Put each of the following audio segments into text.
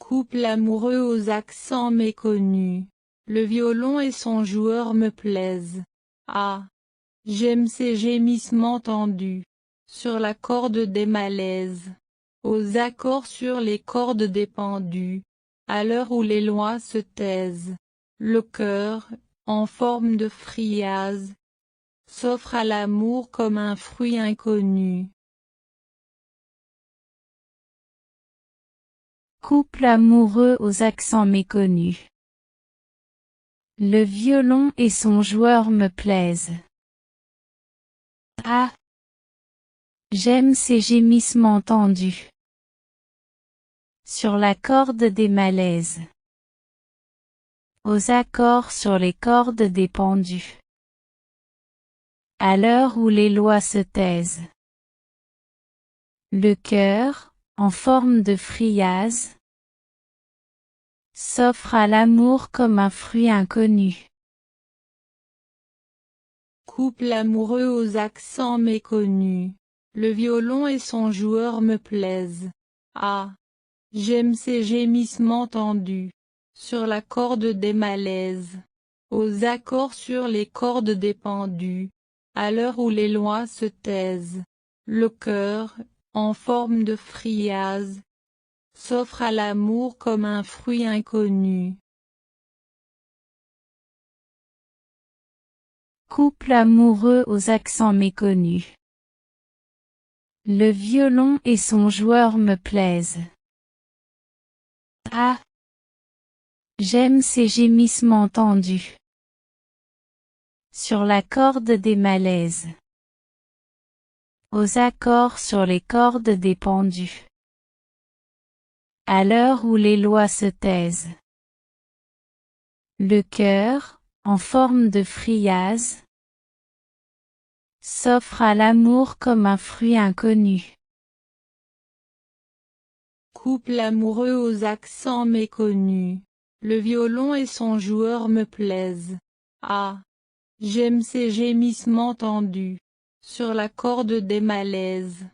Couple amoureux aux accents méconnus. Le violon et son joueur me plaisent. Ah! J'aime ces gémissements tendus, sur la corde des malaises, aux accords sur les cordes des pendus, à l'heure où les lois se taisent. Le cœur, en forme de friase, s'offre à l'amour comme un fruit inconnu. Couple amoureux aux accents méconnus. Le violon et son joueur me plaisent. Ah! J'aime ces gémissements tendus, sur la corde des malaises, aux accords sur les cordes des pendus, à l'heure où les lois se taisent. Le cœur, en forme de friase, s'offre à l'amour comme un fruit inconnu. Couple amoureux aux accents méconnus. Le violon et son joueur me plaisent. Ah! J'aime ces gémissements tendus, sur la corde des malaises, aux accords sur les cordes des pendus, à l'heure où les lois se taisent. Le cœur, en forme de friase, s'offre à l'amour comme un fruit inconnu. Couple amoureux aux accents méconnus. Le violon et son joueur me plaisent. Ah! J'aime ces gémissements tendus, sur la corde des malaises, aux accords sur les cordes des pendus, à l'heure où les lois se taisent. Le cœur, en forme de friase, s'offre à l'amour comme un fruit inconnu. Couple amoureux aux accents méconnus. Le violon et son joueur me plaisent. Ah! J'aime ces gémissements tendus, sur la corde des malaises,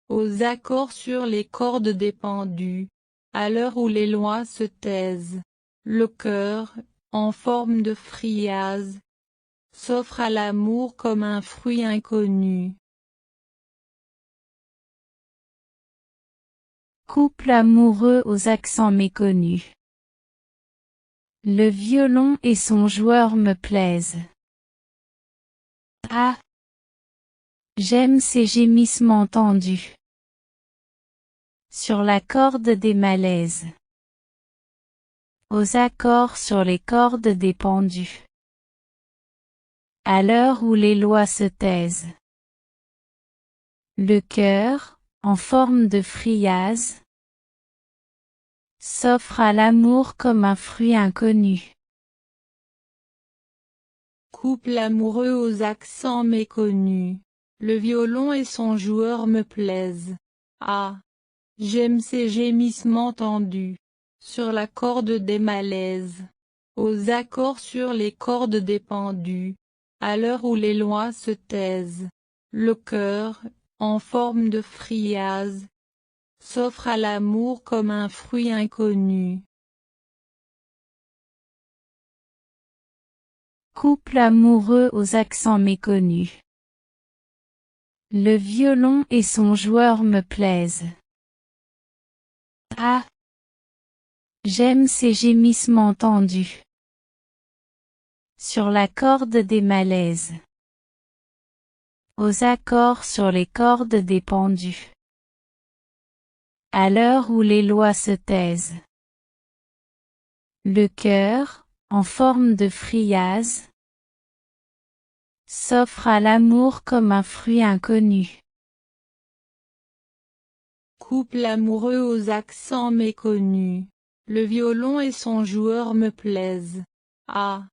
aux accords sur les cordes des pendus, à l'heure où les lois se taisent. Le cœur, en forme de friase, s'offre à l'amour comme un fruit inconnu. Couple amoureux aux accents méconnus. Le violon et son joueur me plaisent. Ah! J'aime ces gémissements tendus, sur la corde des malaises, aux accords sur les cordes des pendus, à l'heure où les lois se taisent. Le cœur, en forme de friase, s'offre à l'amour comme un fruit inconnu. Couple amoureux aux accents méconnus. Le violon et son joueur me plaisent. Ah! J'aime ces gémissements tendus, sur la corde des malaises, aux accords sur les cordes des pendus, à l'heure où les lois se taisent. Le cœur, en forme de friase, s'offre à l'amour comme un fruit inconnu. Couple amoureux aux accents méconnus. Le violon et son joueur me plaisent. Ah! J'aime ces gémissements tendus, sur la corde des malaises, aux accords sur les cordes des pendus, à l'heure où les lois se taisent. Le cœur, en forme de friase, s'offre à l'amour comme un fruit inconnu. Couple amoureux aux accents méconnus. Le violon et son joueur me plaisent. Ah!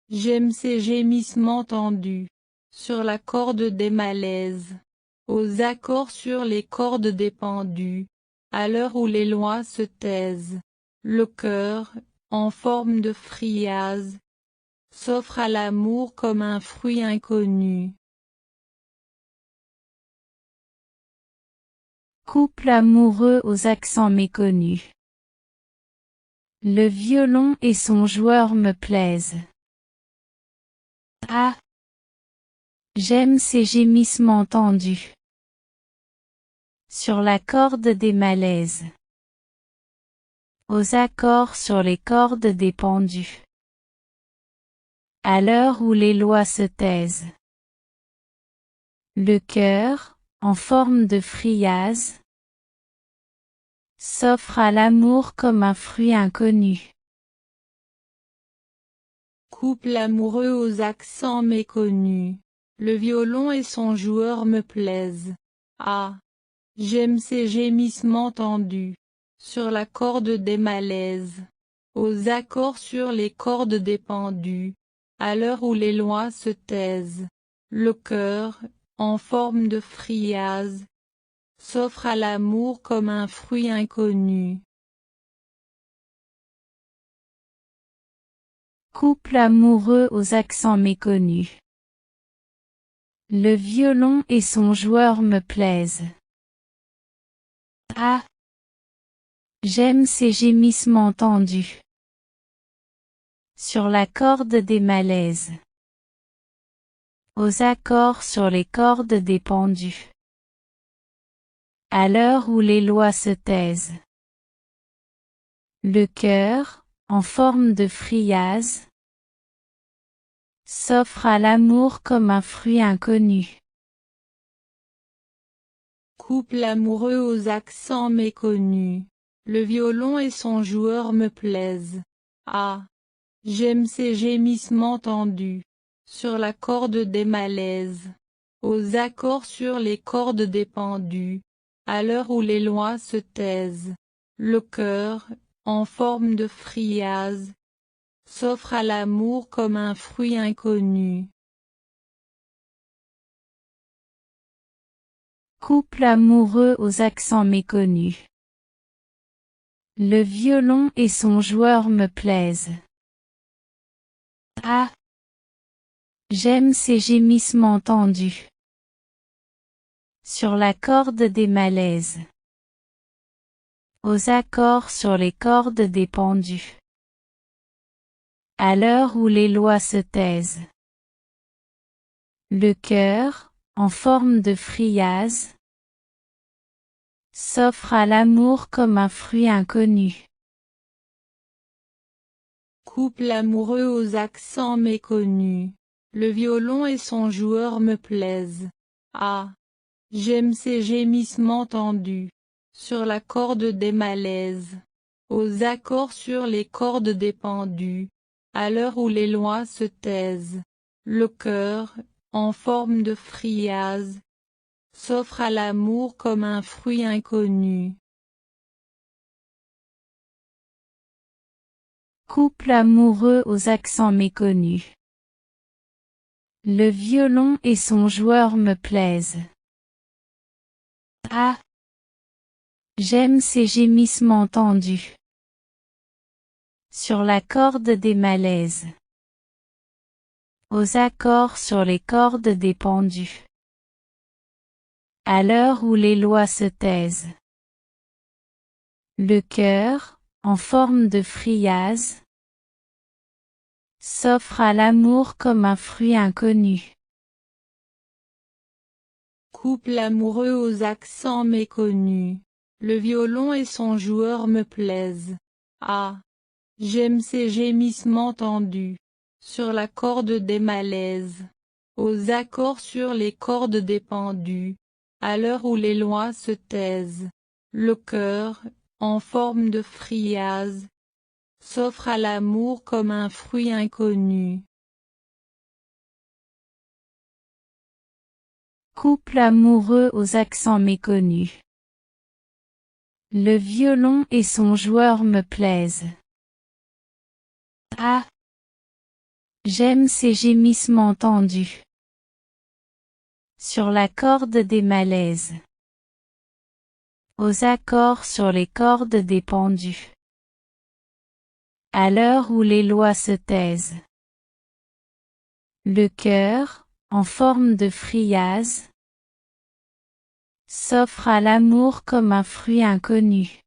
J'aime ces gémissements tendus, sur la corde des malaises, aux accords sur les cordes des pendus, à l'heure où les lois se taisent. Le cœur, en forme de friase, s'offre à l'amour comme un fruit inconnu. Couple amoureux aux accents méconnus. Le violon et son joueur me plaisent. Ah! J'aime ces gémissements tendus. Sur la corde des malaises. Aux accords sur les cordes des pendus. À l'heure où les lois se taisent. Le cœur, en forme de friase, s'offre à l'amour comme un fruit inconnu. Couple amoureux aux accents méconnus. Le violon et son joueur me plaisent. Ah! J'aime ces gémissements tendus. Sur la corde des malaises. Aux accords sur les cordes des pendus. À l'heure où les lois se taisent. Le cœur, en forme de friase, s'offre à l'amour comme un fruit inconnu. Couple amoureux aux accents méconnus. Le violon et son joueur me plaisent. Ah! J'aime ces gémissements tendus. Sur la corde des malaises. Aux accords sur les cordes des pendus. À l'heure où les lois se taisent. Le cœur, en forme de friase, s'offre à l'amour comme un fruit inconnu. Couple amoureux aux accents méconnus. Le violon et son joueur me plaisent. Ah! J'aime ces gémissements tendus. Sur la corde des malaises. Aux accords sur les cordes des pendus. À l'heure où les lois se taisent. Le cœur, en forme de friase, s'offre à l'amour comme un fruit inconnu. Couple amoureux aux accents méconnus. Le violon et son joueur me plaisent. Ah! J'aime ces gémissements tendus. Sur la corde des malaises. Aux accords sur les cordes des pendus. À l'heure où les lois se taisent. Le cœur, en forme de friase, s'offre à l'amour comme un fruit inconnu. Couple amoureux aux accents méconnus. Le violon et son joueur me plaisent. Ah! J'aime ces gémissements tendus. Sur la corde des malaises. Aux accords sur les cordes des pendus. À l'heure où les lois se taisent. Le cœur, en forme de friase, s'offre à l'amour comme un fruit inconnu. Couple amoureux aux accents méconnus. Le violon et son joueur me plaisent. Ah! J'aime ces gémissements tendus. Sur la corde des malaises. Aux accords sur les cordes des pendus. À l'heure où les lois se taisent. Le cœur, en forme de friase, s'offre à l'amour comme un fruit inconnu. Couple amoureux aux accents méconnus. Le violon et son joueur me plaisent. Ah! J'aime ces gémissements tendus. Sur la corde des malaises. Aux accords sur les cordes des pendus. À l'heure où les lois se taisent. Le cœur, en forme de friase, s'offre à l'amour comme un fruit inconnu. Couple amoureux aux accents méconnus. Le violon et son joueur me plaisent. Ah! J'aime ces gémissements tendus. Sur la corde des malaises. Aux accords sur les cordes des pendus. À l'heure où les lois se taisent. Le cœur, en forme de friase, s'offre à l'amour comme un fruit inconnu.